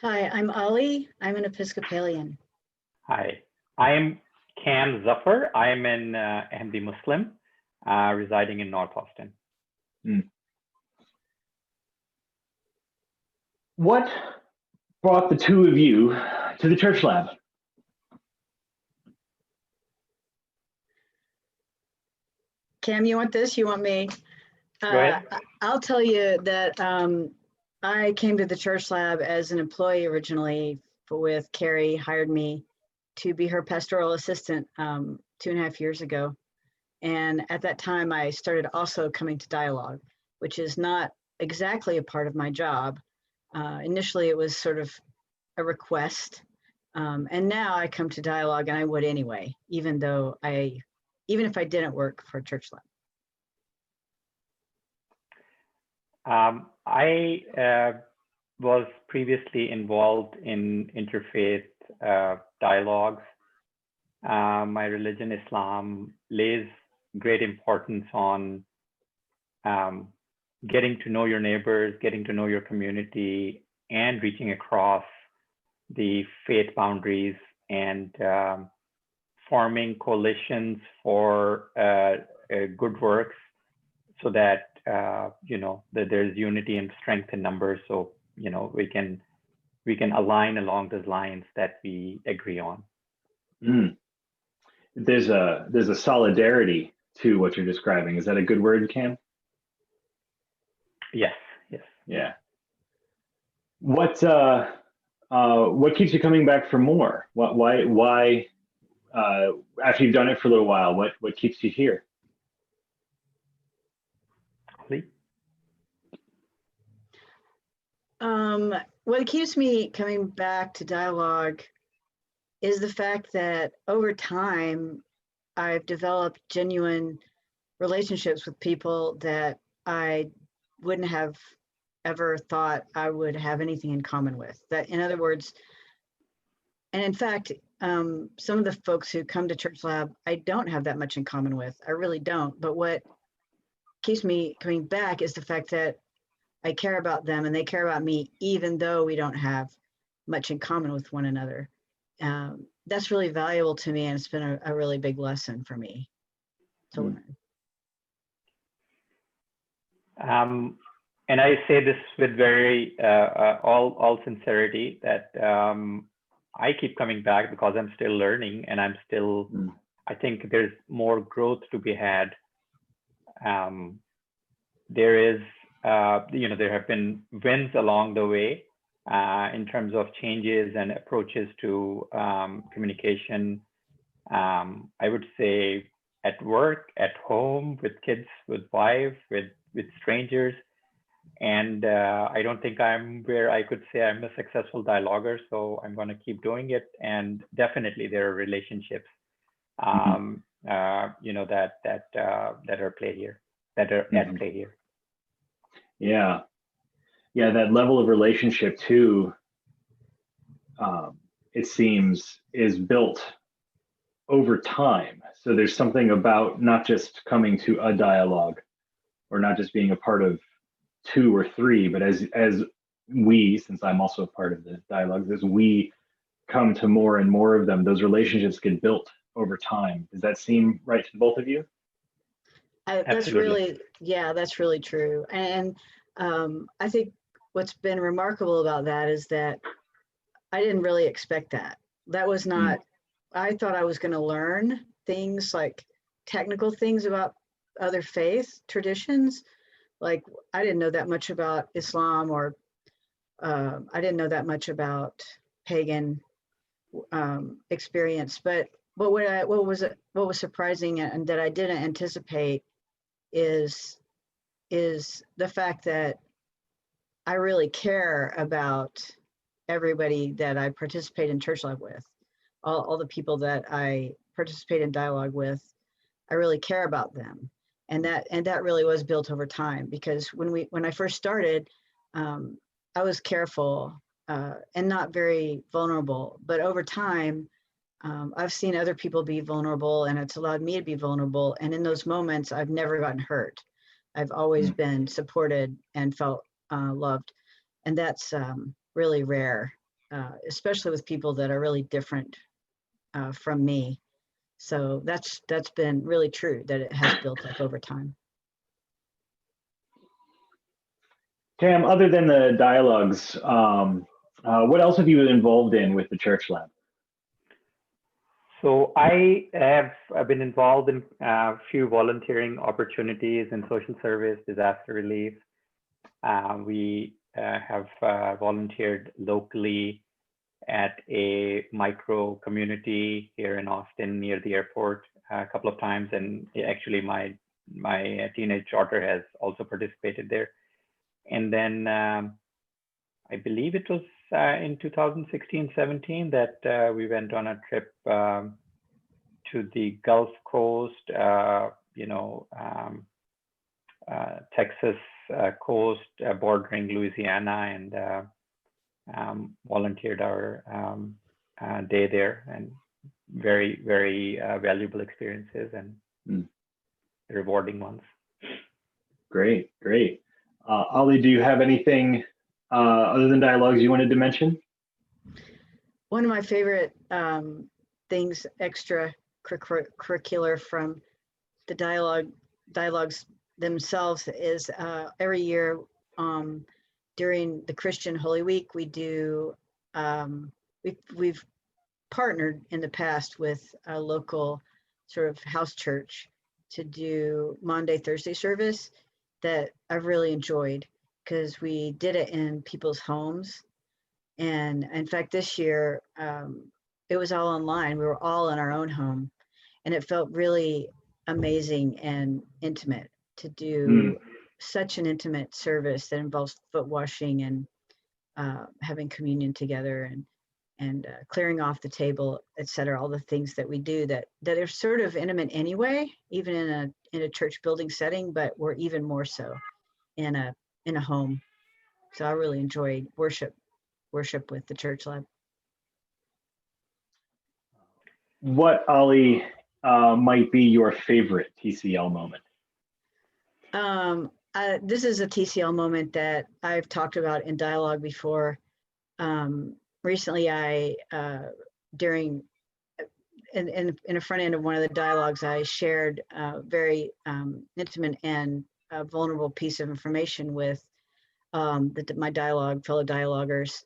Hi, I'm Ollie. I'm an Episcopalian. Hi, I am Qam Zafar. I am an Ahmadi Muslim residing in North Austin. Mm. What brought the two of you to the church lab? Cam, you want this? You want me? Go ahead. I'll tell you that I came to the church lab as an employee originally with Carrie, hired me to be her pastoral assistant 2.5 years ago. And at that time, I started also coming to dialogue, which is not exactly a part of my job. Initially, it was sort of a request. And now I come to dialogue and I would anyway, even if I didn't work for church lab. I was previously involved in interfaith dialogues. My religion, Islam, lays great importance on getting to know your neighbors, getting to know your community, and reaching across the faith boundaries and forming coalitions for good works so that that there's unity and strength in numbers, so we can align along those lines that we agree on. There's a solidarity to what you're describing. Is that a good word, Cam? Yes. Yeah. What keeps you coming back for more? Why after you've done it for a little while, what keeps you here? What keeps me coming back to dialogue is the fact that over time, I've developed genuine relationships with people that I wouldn't have ever thought I would have anything in common with. That, in other words, and in fact, some of the folks who come to Church Lab, I don't have that much in common with. I really don't. But what keeps me coming back is the fact that I care about them and they care about me, even though we don't have much in common with one another. That's really valuable to me, and it's been a really big lesson for me to learn. And I say this with very all sincerity that I keep coming back because I'm still learning, and I'm still. I think there's more growth to be had. There is, there have been wins along the way in terms of changes and approaches to communication. I would say at work, at home, with kids, with wife, with strangers. And I don't think I'm where I could say I'm a successful dialoguer, so I'm going to keep doing it. And definitely there are relationships, that are play here, that are at play here. Yeah, that level of relationship too, it seems, is built over time. So there's something about not just coming to a dialogue or not just being a part of two or three, but as we, since I'm also a part of the dialogues, as we come to more and more of them, those relationships get built over time. Does that seem right to both of you? That's really true. And I think what's been remarkable about that is that I didn't really expect that. That was not, I thought I was going to learn things like technical things about other faith traditions. Like I didn't know that much about Islam, or I didn't know that much about pagan experience. But what was surprising and that I didn't anticipate is the fact that I really care about everybody that I participate in church life with, all the people that I participate in dialogue with. I really care about them, and that really was built over time, because when I first started, I was careful and not very vulnerable, but over time I've seen other people be vulnerable, and it's allowed me to be vulnerable, and in those moments I've never gotten hurt. I've always been supported and felt loved, and that's really rare especially with people that are really different from me. So that's been really true, that it has built up over time. Tam, other than the dialogues, what else have you been involved in with the Church Lab? So I have been involved in a few volunteering opportunities in social service, disaster relief. We have volunteered locally at a micro community here in Austin near the airport a couple of times, and actually my teenage daughter has also participated there. And then I believe it was in 2016-17 that we went on a trip to the Gulf Coast, Texas coast, bordering Louisiana, and volunteered our day there, and very, very valuable experiences and rewarding ones. Great, great. Ollie, do you have anything other than dialogues you wanted to mention? One of my favorite things, extra curricular from the dialogues themselves, is every year during the Christian Holy Week, we do, we've partnered in the past with a local sort of house church to do Maundy, Thursday service that I've really enjoyed, because we did it in people's homes. And in fact, this year, it was all online. We were all in our own home, and it felt really amazing and intimate to do such an intimate service that involves foot washing and having communion together and clearing off the table, et cetera, all the things that we do that are sort of intimate anyway, even in a church building setting, but we're even more so in a home. So I really enjoyed worship with the Church Lab. What, Ollie, might be your favorite TCL moment? This is a TCL moment that I've talked about in dialogue before. Recently, during in a front end of one of the dialogues, I shared a very intimate and vulnerable piece of information with my fellow dialoguers,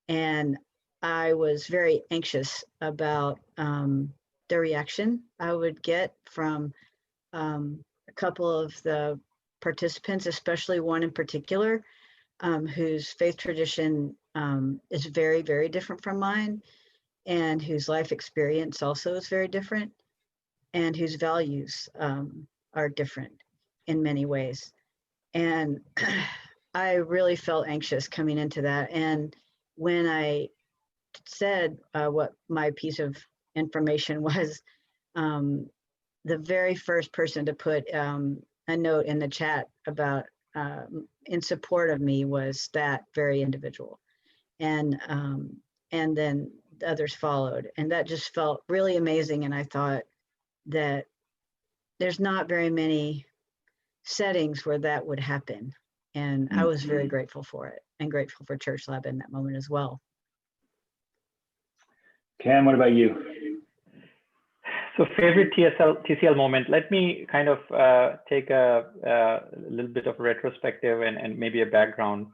and I was very anxious about the reaction I would get from a couple of the participants, especially one in particular, whose faith tradition is very, very different from mine, and whose life experience also is very different, and whose values are different in many ways. And I really felt anxious coming into that. And when I said what my piece of information was, the very first person to put a note in the chat about in support of me was that very individual, and then the others followed, and that just felt really amazing. And I thought that there's not very many settings where that would happen, and I was very grateful for it, and grateful for Church Lab in that moment as well. Qam, what about you? So favorite TCL moment, let me kind of take a little bit of a retrospective and maybe a background.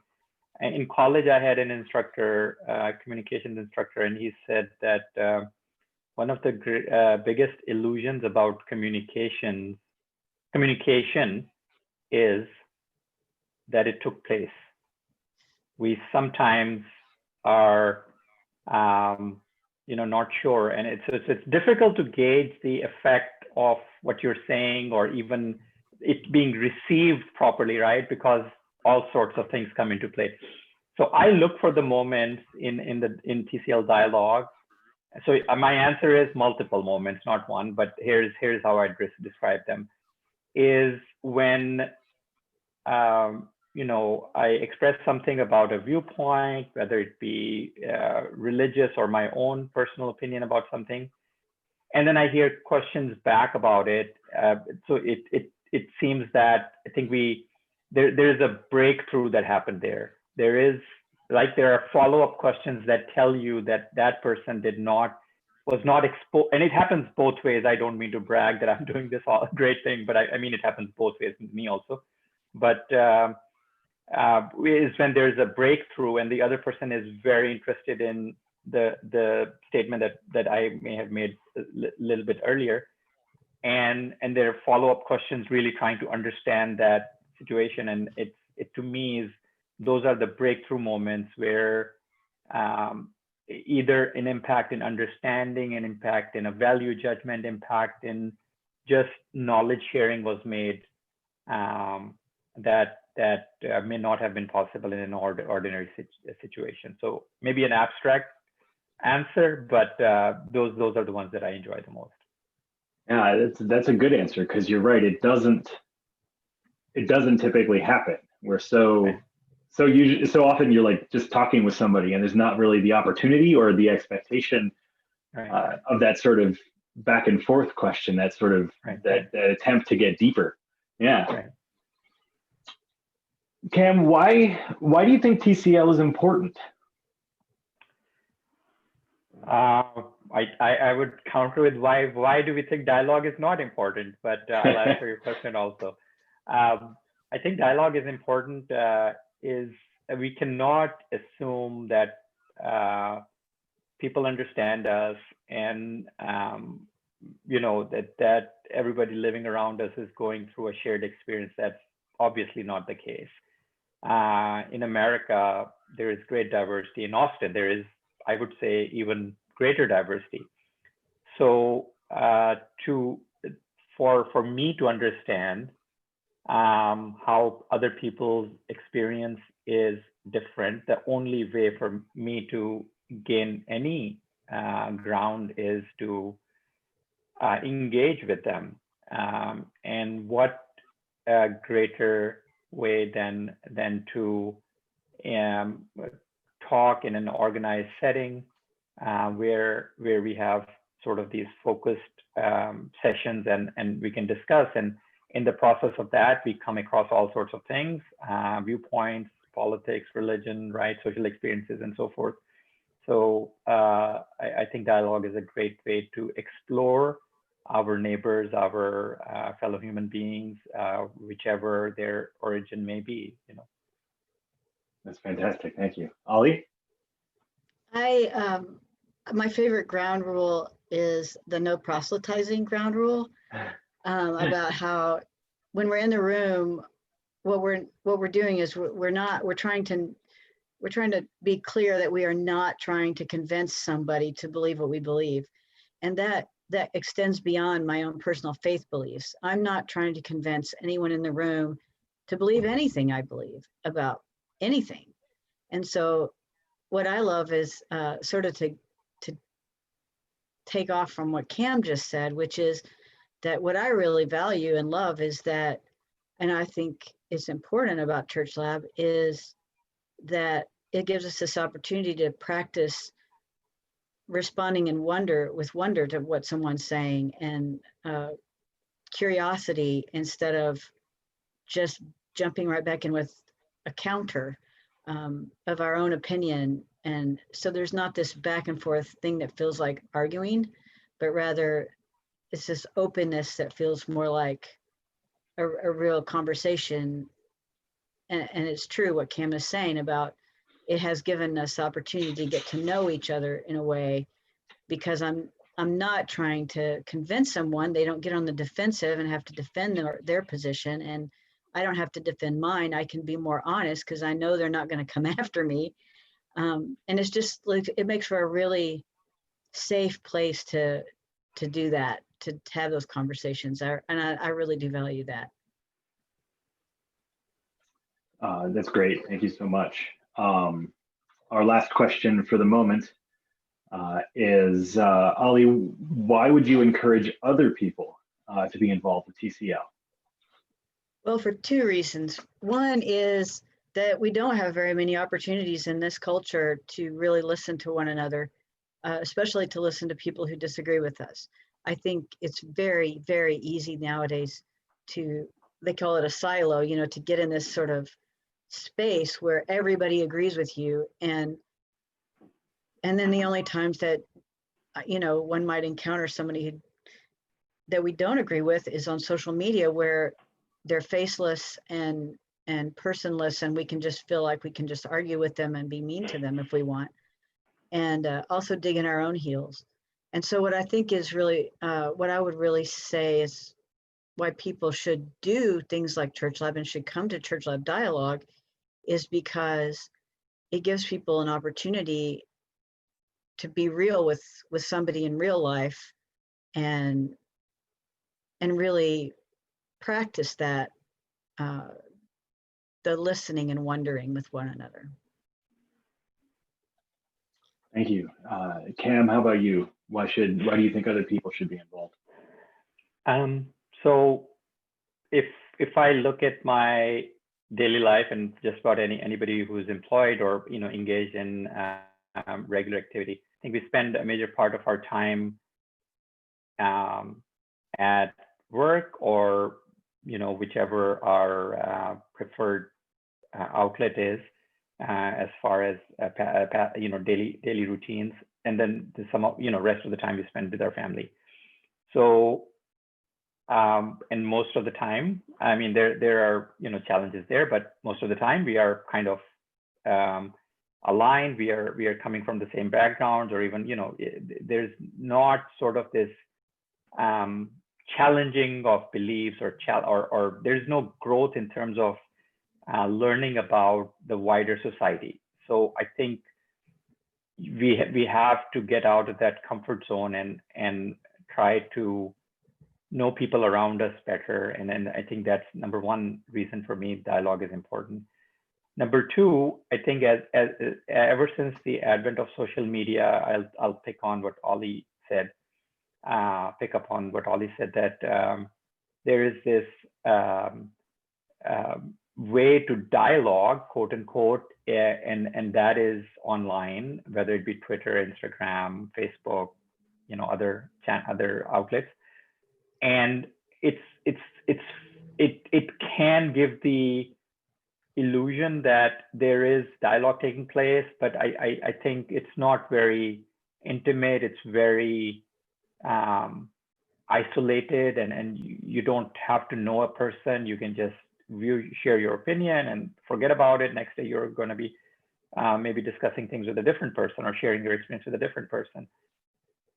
In college, I had an instructor, communications instructor, and he said that one of the biggest illusions about communication is that it took place. We sometimes are not sure, and it's difficult to gauge the effect of what you're saying, or even it being received properly, right? Because all sorts of things come into play. So I look for the moments in TCL dialogue. So my answer is multiple moments, not one, but here's how I describe them. Is when I express something about a viewpoint, whether it be religious or my own personal opinion about something, and then I hear questions back about it. So it seems that I think there's a breakthrough that happened there. There is like there are follow-up questions that tell you that that person was not exposed, and it happens both ways. I don't mean to brag that I'm doing this all great thing, but I mean it happens both ways with me also. But is when there's a breakthrough and the other person is very interested in the statement that I may have made a little bit earlier, and there are follow-up questions really trying to understand that situation. And it to me is, those are the breakthrough moments where either an impact in understanding, an impact in a value judgment, impact in just knowledge sharing was made, that may not have been possible in an ordinary situation. So maybe an abstract answer, but those are the ones that I enjoy the most. Yeah, that's a good answer, because you're right. It doesn't typically happen. We're so often you're like just talking with somebody, and there's not really the opportunity or the expectation of that sort of back and forth question, that sort of that attempt to get deeper. Yeah. Right. Qam, why do you think TCL is important? I would counter with why do we think dialogue is not important, but I'll answer your question also. I think dialogue is important. Is we cannot assume that people understand us, and that everybody living around us is going through a shared experience. That's obviously not the case. In America, there is great diversity. In Austin, there is, I would say, even greater diversity. So for me to understand how other people's experience is different, the only way for me to gain any ground is to engage with them. And what greater way than to talk in an organized setting where we have sort of these focused sessions, and we can discuss, and in the process of that we come across all sorts of things, viewpoints, politics, religion, right, social experiences, and so forth. So I think dialogue is a great way to explore our neighbors, our fellow human beings, whichever their origin may be. That's fantastic. Thank you. Ollie? My favorite ground rule is the no proselytizing ground rule, about how when we're in the room, what we're doing is we're trying to be clear that we are not trying to convince somebody to believe what we believe. And that extends beyond my own personal faith beliefs. I'm not trying to convince anyone in the room to believe anything I believe about anything. And so what I love is sort of to take off from what Qam just said, which is that what I really value and love is that, and I think is important about Church Lab, is that it gives us this opportunity to practice responding in wonder to what someone's saying, and curiosity, instead of just jumping right back in with a counter of our own opinion. And so there's not this back and forth thing that feels like arguing, but rather it's this openness that feels more like a real conversation. And it's true what Qam is saying about it has given us opportunity to get to know each other in a way, because I'm not trying to convince someone. They don't get on the defensive and have to defend their position, and I don't have to defend mine. I can be more honest because I know they're not going to come after me. And it's just like, it makes for a really safe place to do that, to have those conversations. I really do value that. That's great. Thank you so much. Our last question for the moment is, Ollie, why would you encourage other people to be involved with TCL? Well, for two reasons. One is that we don't have very many opportunities in this culture to really listen to one another, especially to listen to people who disagree with us. I think it's very, very easy nowadays they call it a silo, to get in this sort of space where everybody agrees with you, and then the only times that one might encounter somebody that we don't agree with is on social media, where they're faceless and personless, and we can just feel like we can just argue with them and be mean to them if we want, and also dig in our own heels. And so what I think is really, what I would really say is why people should do things like Church Lab and should come to Church Lab Dialogue is because it gives people an opportunity to be real with somebody in real life, and really practice that, the listening and wondering with one another. Thank you. Qam, how about you? Why do you think other people should be involved? So if I look at my daily life and just about anybody who's employed or engaged in regular activity, I think we spend a major part of our time at work, or whichever our preferred outlet is, as far as daily routines, and then some rest of the time we spend with our family. So and most of the time, I mean, there are challenges there, but most of the time we are kind of aligned. We are coming from the same backgrounds, or even there's not sort of this challenging of beliefs, or there's no growth in terms of learning about the wider society. So I think we have to get out of that comfort zone and try to know people around us better. And I think that's number one reason for me dialogue is important. Number two, I think as ever since the advent of social media, I'll pick on what Ollie said. Pick up on what Ollie said, that there is this way to dialogue, quote unquote, and that is online, whether it be Twitter, Instagram, Facebook, other outlets, and it can give the illusion that there is dialogue taking place, but I think it's not very intimate. It's very isolated, and you don't have to know a person. You can just share your opinion and forget about it. Next day you're going to be maybe discussing things with a different person, or sharing your experience with a different person.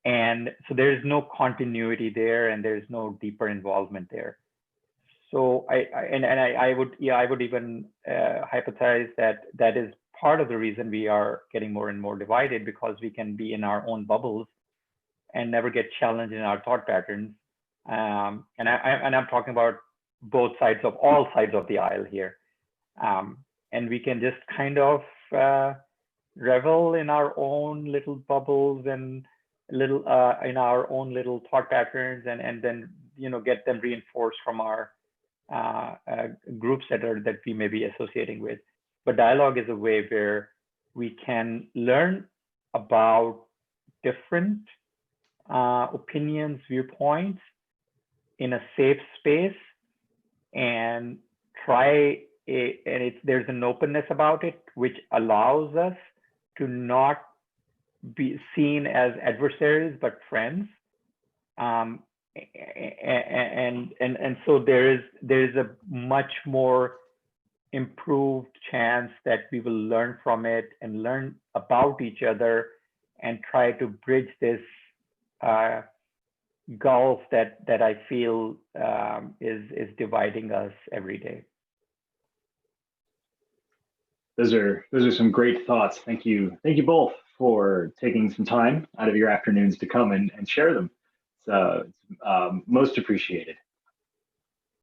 And so there's no continuity there, and there's no deeper involvement there. So I would even hypothesize that is part of the reason we are getting more and more divided, because we can be in our own bubbles and never get challenged in our thought patterns. And I'm talking about all sides of the aisle here. And we can just kind of revel in our own little bubbles and in our own little thought patterns, and then get them reinforced from our groups that we may be associating with. But dialogue is a way where we can learn about different opinions, viewpoints in a safe space, and there's an openness about it, which allows us to not be seen as adversaries but friends, and so there is a much more improved chance that we will learn from it and learn about each other, and try to bridge this gulf that I feel is dividing us every day. Those are some great thoughts. Thank you both for taking some time out of your afternoons to come and share them. So it's most appreciated.